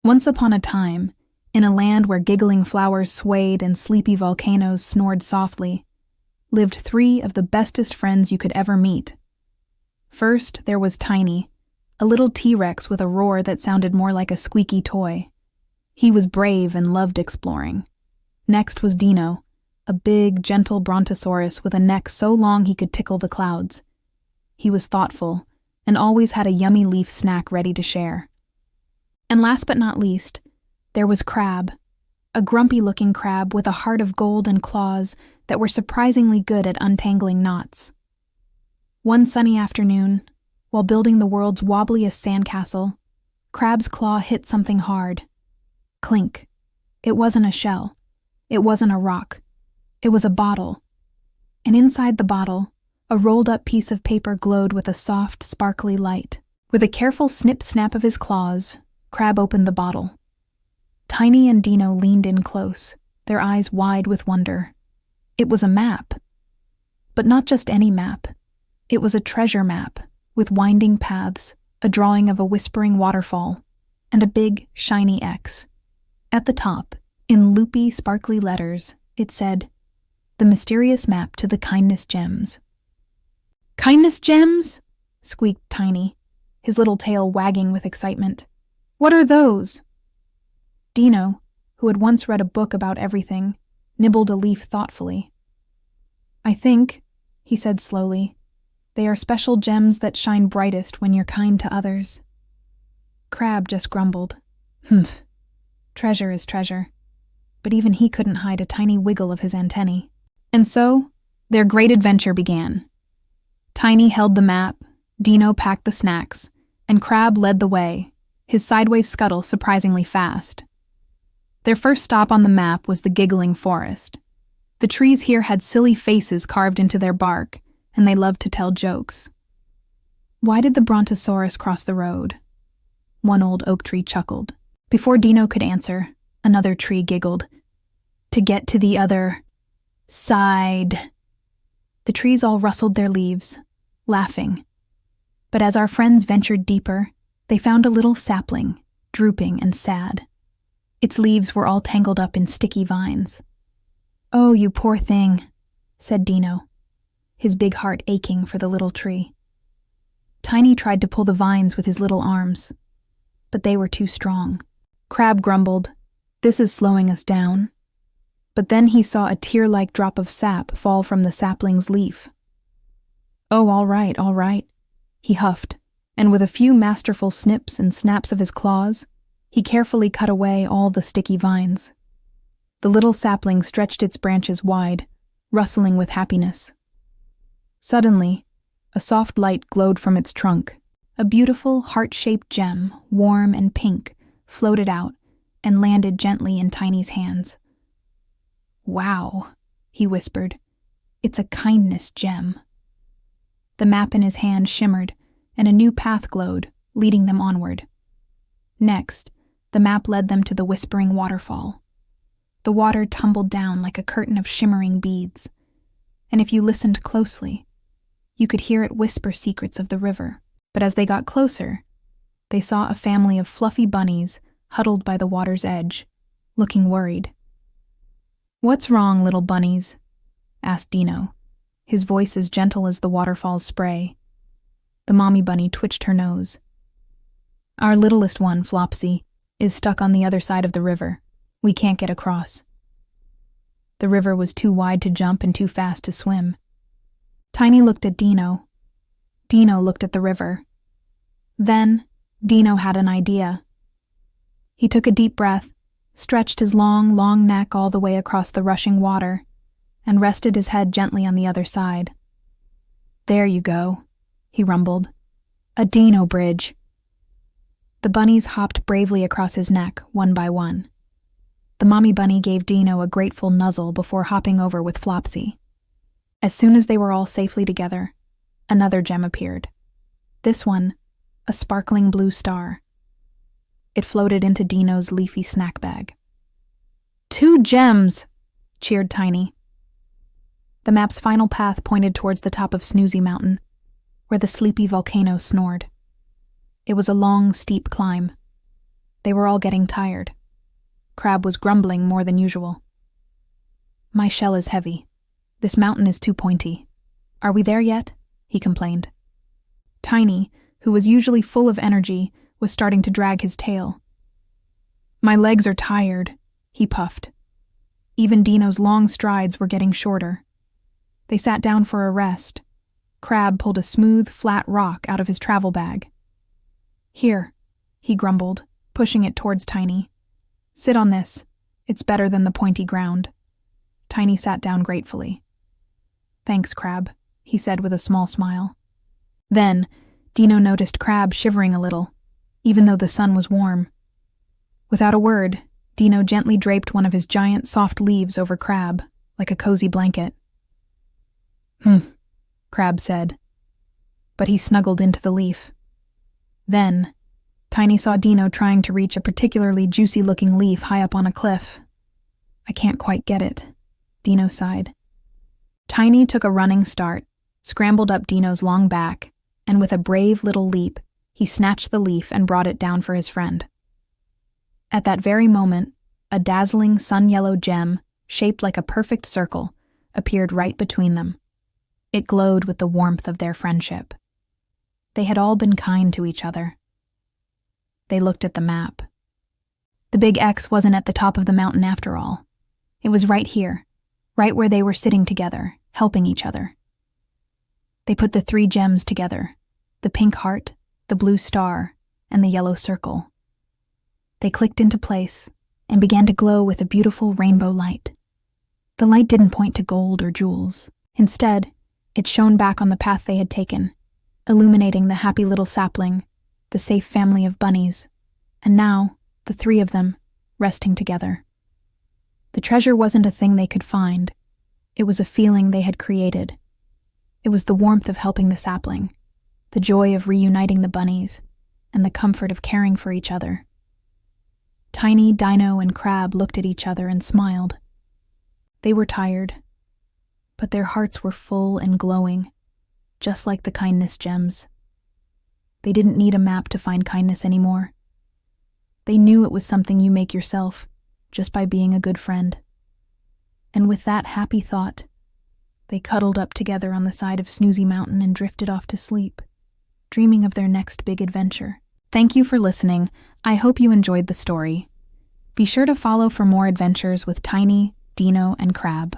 Once upon a time, in a land where giggling flowers swayed and sleepy volcanoes snored softly, lived three of the bestest friends you could ever meet. First, there was Tiny, a little T-Rex with a roar that sounded more like a squeaky toy. He was brave and loved exploring. Next was Dino, a big, gentle brontosaurus with a neck so long he could tickle the clouds. He was thoughtful and always had a yummy leaf snack ready to share. And last but not least, there was Crab, a grumpy-looking crab with a heart of gold and claws that were surprisingly good at untangling knots. One sunny afternoon, while building the world's wobbliest sandcastle, Crab's claw hit something hard. Clink. It wasn't a shell. It wasn't a rock. It was a bottle. And inside the bottle, a rolled-up piece of paper glowed with a soft, sparkly light. With a careful snip-snap of his claws, Crab opened the bottle. Tiny and Dino leaned in close, their eyes wide with wonder. It was a map. But not just any map. It was a treasure map, with winding paths, a drawing of a whispering waterfall, and a big, shiny X. At the top, in loopy, sparkly letters, it said, "The mysterious map to the Kindness Gems." "Kindness Gems?" squeaked Tiny, his little tail wagging with excitement. "What are those?" Dino, who had once read a book about everything, nibbled a leaf thoughtfully. "I think," he said slowly, "they are special gems that shine brightest when you're kind to others." Crab just grumbled. "Humph. Treasure is treasure." But even he couldn't hide a tiny wiggle of his antennae. And so, their great adventure began. Tiny held the map, Dino packed the snacks, and Crab led the way, his sideways scuttle surprisingly fast. Their first stop on the map was the giggling forest. The trees here had silly faces carved into their bark, and they loved to tell jokes. "Why did the brontosaurus cross the road?" One old oak tree chuckled. Before Dino could answer, another tree giggled. "To get to the other side." The trees all rustled their leaves, laughing. But as our friends ventured deeper, they found a little sapling, drooping and sad. Its leaves were all tangled up in sticky vines. "Oh, you poor thing," said Dino, his big heart aching for the little tree. Tiny tried to pull the vines with his little arms, but they were too strong. Crab grumbled, "This is slowing us down." But then he saw a tear-like drop of sap fall from the sapling's leaf. "Oh, all right," he huffed, and with a few masterful snips and snaps of his claws, he carefully cut away all the sticky vines. The little sapling stretched its branches wide, rustling with happiness. Suddenly, a soft light glowed from its trunk. A beautiful, heart-shaped gem, warm and pink, floated out and landed gently in Tiny's hands. "Wow," he whispered. "It's a kindness gem." The map in his hand shimmered, and a new path glowed, leading them onward. Next, the map led them to the whispering waterfall. The water tumbled down like a curtain of shimmering beads, and if you listened closely, you could hear it whisper secrets of the river. But as they got closer, they saw a family of fluffy bunnies huddled by the water's edge, looking worried. "What's wrong, little bunnies?" asked Dino, his voice as gentle as the waterfall's spray. The mommy bunny twitched her nose. "Our littlest one, Flopsy, is stuck on the other side of the river. We can't get across." The river was too wide to jump and too fast to swim. Tiny looked at Dino. Dino looked at the river. Then, Dino had an idea. He took a deep breath, stretched his long, long neck all the way across the rushing water, and rested his head gently on the other side. "There you go," he rumbled. "A Dino bridge." The bunnies hopped bravely across his neck, one by one. The mommy bunny gave Dino a grateful nuzzle before hopping over with Flopsy. As soon as they were all safely together, another gem appeared. This one, a sparkling blue star. It floated into Dino's leafy snack bag. "2 gems!" cheered Tiny. The map's final path pointed towards the top of Snoozy Mountain, where the sleepy volcano snored. It was a long, steep climb. They were all getting tired. Crab was grumbling more than usual. "My shell is heavy. This mountain is too pointy. Are we there yet?" he complained. Tiny, who was usually full of energy, was starting to drag his tail. "My legs are tired," he puffed. Even Dino's long strides were getting shorter. They sat down for a rest. Crab pulled a smooth, flat rock out of his travel bag. "Here," he grumbled, pushing it towards Tiny. "Sit on this. It's better than the pointy ground." Tiny sat down gratefully. "Thanks, Crab," he said with a small smile. Then, Dino noticed Crab shivering a little, even though the sun was warm. Without a word, Dino gently draped one of his giant soft leaves over Crab, like a cozy blanket. Crab said. But he snuggled into the leaf. Then, Tiny saw Dino trying to reach a particularly juicy-looking leaf high up on a cliff. "I can't quite get it," Dino sighed. Tiny took a running start, scrambled up Dino's long back, and with a brave little leap, he snatched the leaf and brought it down for his friend. At that very moment, a dazzling sun-yellow gem, shaped like a perfect circle, appeared right between them. It glowed with the warmth of their friendship. They had all been kind to each other. They looked at the map. The big X wasn't at the top of the mountain after all. It was right here, right where they were sitting together, helping each other. They put the 3 gems together, the pink heart, the blue star, and the yellow circle. They clicked into place and began to glow with a beautiful rainbow light. The light didn't point to gold or jewels. Instead, it shone back on the path they had taken, illuminating the happy little sapling, the safe family of bunnies, and now, the 3 of them, resting together. The treasure wasn't a thing they could find. It was a feeling they had created. It was the warmth of helping the sapling, the joy of reuniting the bunnies, and the comfort of caring for each other. Tiny, Dino, and Crab looked at each other and smiled. They were tired, but their hearts were full and glowing, just like the kindness gems. They didn't need a map to find kindness anymore. They knew it was something you make yourself, just by being a good friend. And with that happy thought, they cuddled up together on the side of Snoozy Mountain and drifted off to sleep, dreaming of their next big adventure. Thank you for listening. I hope you enjoyed the story. Be sure to follow for more adventures with Tiny, Dino, and Crab.